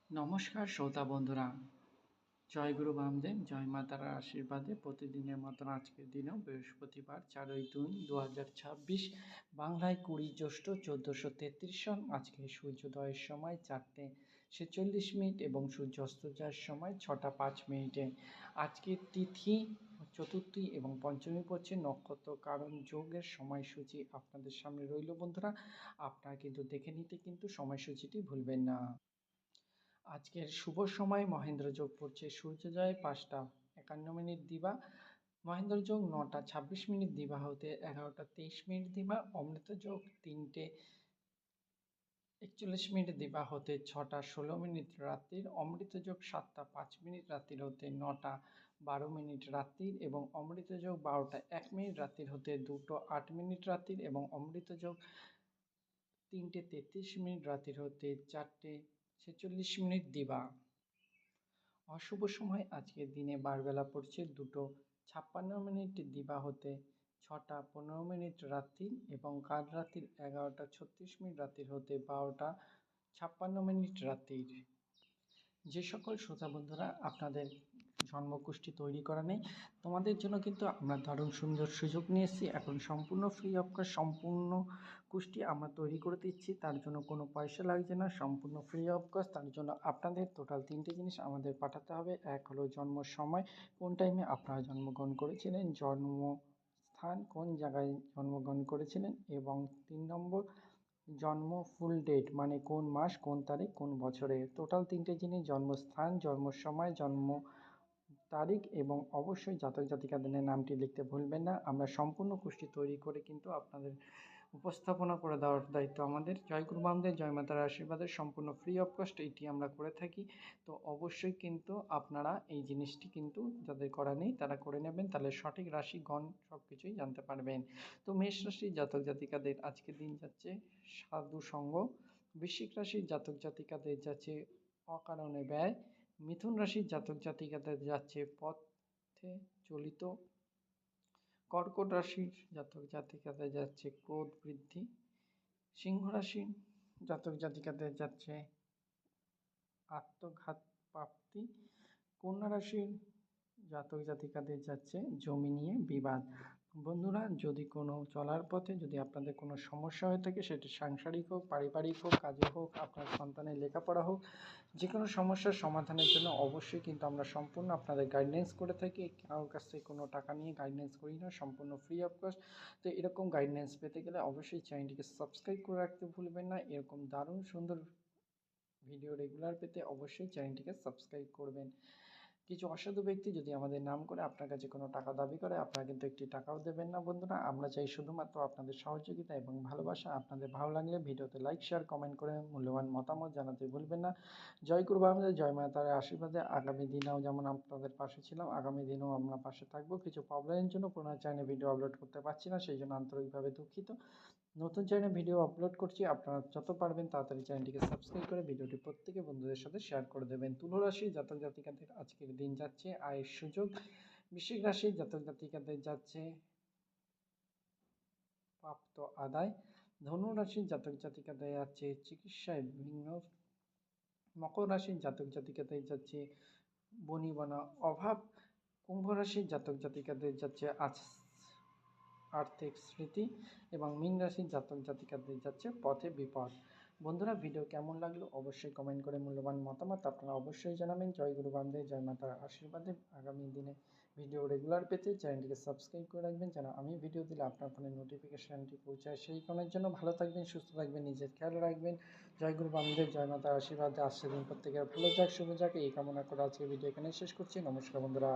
নমস্কার শ্রোতা বন্ধুরা, জয় গুরু বামদেব, জয় মা তারার আশীর্বাদে প্রতিদিনের মতন আজকের দিনেও বৃহস্পতিবার 4/2/2026 বাংলায় 20 জ্যৈষ্ঠ 1433 সন। আজকে সূর্যোদয়ের সময় 4:46 এবং সূর্যাস্ত যাওয়ার সময় 6:05। আজকের তিথি চতুর্থী এবং পঞ্চমী পড়ছে। নক্ষত্র কারণ যোগের সময়সূচি আপনাদের সামনে রইল বন্ধুরা, আপনারা কিন্তু দেখে নিতে কিন্তু সময়সূচিটি ভুলবেন না। আজকের শুভ সময় মহেন্দ্রযোগ পড়ছে সূর্যোদয় 5:51 দিবা, মহেন্দ্রযোগ 9:26 দিবা হতে 11:23 দিবা, অমৃতযোগ 3:41 দিবা হতে 6:16 রাত্রির, অমৃতযোগ 7:05 রাত্রির হতে 9:12 রাত্রির এবং অমৃতযোগ 12:01 রাত্রির হতে 2:08 রাত্রির এবং অমৃতযোগ 3:33 রাত্রির হতে 4:46 দিবা। অশুভ সময় আজকের দিনে বারবেলা পড়ছে 2:56 দিবা হতে 6:15 রাত্রি এবং কাল রাত্রির 11:36 রাত্রির হতে 12:56 রাত্রির। যে সকল শ্রোতা বন্ধুরা আপনাদের জন্মকুষ্টি তৈরি করা নেই, তোমাদের জন্য কিন্তু আমরা দারুণ সুন্দর সুযোগ নিয়ে এসেছি। এখন সম্পূর্ণ ফ্রি অফ কস্ট সম্পূর্ণ কুষ্টি আমরা তৈরি করে দিচ্ছি, তার জন্য কোনো পয়সা লাগছে না, সম্পূর্ণ ফ্রি অফ কস্ট। তার জন্য আপনাদের টোটাল 3টে জিনিস আমাদের পাঠাতে হবে। এক হলো জন্ম সময়, কোন টাইমে আপনারা জন্মগ্রহণ করেছিলেন, জন্মস্থান কোন জায়গায় জন্মগ্রহণ করেছিলেন এবং 3 নম্বর জন্ম ফুল ডেট মানে কোন মাস কোন তারিখ কোন বছরে। টোটাল 3টে জিনিস, জন্মস্থান, জন্ম সময়, জন্ম তারিখ এবং অবশ্যই জাতক জাতিকাদের নামটি লিখতে ভুলবেন না। আমরা সম্পূর্ণ কুষ্টি তৈরি করে কিন্তু আপনাদের উপস্থাপনা করে দেওয়ার দায়িত্ব আমাদের। জয় গুরু বামদেব, জয় মাতার আশীর্বাদের সম্পূর্ণ ফ্রি অফ কস্ট এটি আমরা করে থাকি। তো অবশ্যই কিন্তু আপনারা এই জিনিসটি কিন্তু যাদের করা নেই তারা করে নেবেন, তাহলে সঠিক রাশি গণ সব কিছুই জানতে পারবেন। তো মেষ রাশির জাতক জাতিকাদের আজকের দিন যাচ্ছে সাধু সঙ্গ, বৃশ্চিক রাশির জাতক জাতিকাদের যাচ্ছে অকারণে ব্যয়, মিথুন রাশির জাতক জাতিকাদের যাচ্ছে পথে চলিত, কর্কট রাশির জাতক জাতিকাদের যাচ্ছে ক্রোধ বৃদ্ধি, সিংহ রাশির জাতক জাতিকাদের যাচ্ছে আত্মঘাত প্রাপ্তি, কন্যা রাশির জাতক জাতিকাদের যাচ্ছে জমি নিয়ে বিবাদ। বন্ধুরা, যদি কোনো চলার পথে যদি আপনাদের কোনো সমস্যা হয়ে থাকে, সেটি সাংসারিক হোক, পারিবারিক হোক, কাজে হোক, আপনার সন্তানের লেখাপড়া হোক, যে কোনো সমস্যার সমাধানের জন্য অবশ্যই কিন্তু আমরা সম্পূর্ণ আপনাদের গাইডলাইন্স করে থাকি। কারোর কাছ থেকে কোনো টাকা নিয়ে গাইডলাইন্স করি না, সম্পূর্ণ ফ্রি অফ কস্ট। তো এরকম গাইডলাইন্স পেতে গেলে অবশ্যই চ্যানেলটিকে সাবস্ক্রাইব করে রাখতে ভুলবেন না। এরকম দারুণ সুন্দর ভিডিও রেগুলার পেতে অবশ্যই চ্যানেলটিকে সাবস্ক্রাইব করবেন। কিছু অসাধু ব্যক্তি যদি আমাদের নাম করে আপনার কাছে কোনো টাকা দাবি করে, আপনারা কিন্তু একটি টাকাও দেবেন না বন্ধুরা। আমরা চাই শুধুমাত্র আপনাদের সহযোগিতা এবং ভালোবাসা। আপনাদের ভালো লাগলে ভিডিওতে লাইক শেয়ার কমেন্ট করে মূল্যবান মতামত জানাতে ভুলবেন না। জয় গুরু বামদেব, জয় মা তারার আশীর্বাদে আগামী দিনেও যেমন আপনাদের পাশে ছিলাম, আগামী দিনেও আমরা পাশে থাকবো। কিছু প্রবলেমের জন্য পুনরায় চ্যানেলে ভিডিও আপলোড করতে পারছি না, সেই জন্য আন্তরিকভাবে দুঃখিত। নতুন চ্যানেলে ভিডিও আপলোড করছি, আপনারা যত পারবেন তাড়াতাড়ি চ্যানেলটিকে সাবস্ক্রাইব করে ভিডিওটি প্রত্যেকে বন্ধুদের সাথে শেয়ার করে দেবেন। তুলা রাশির জাতক জাতিকাদের আজকের দিন যাচ্ছে আয়ের সুযোগ, বৃশ্চিক রাশির জাতক জাতিকাদের যাচ্ছে প্রাপ্ত আদায়, ধনু রাশির জাতক জাতিকাদের যাচ্ছে চিকিৎসায় বিঘ্ন, মকর রাশির জাতক জাতিকাদের যাচ্ছে বনিবনা অভাব, কুম্ভ রাশির জাতক জাতিকাদের যাচ্ছে আর্থিক স্মৃতি এবং মীন রাশির জাতক জাতিকাদের যাচ্ছে পথে বিপদ। বন্ধুরা, ভিডিও কেমন লাগলো অবশ্যই কমেন্ট করে মূল্যবান মতামত আপনারা অবশ্যই জানাবেন। জয় গুরু বামদেব, জয় মাতার আশীর্বাদে আগামী দিনে ভিডিও রেগুলার পেতে চ্যানেলটিকে সাবস্ক্রাইব করে রাখবেন, যেন আমি ভিডিও দিলে আপনার ফোনে নোটিফিকেশানটি পৌঁছায়। সেই কারণের জন্য ভালো থাকবেন, সুস্থ থাকবেন, নিজের খেয়াল রাখবেন। জয় গুরু বামদেব, জয় মাতার আশীর্বাদে আসছে দিন প্রত্যেকের ভালো যাক, শুভ যাক, এই কামনা করে আজকে ভিডিও এখানে শেষ করছি। নমস্কার বন্ধুরা।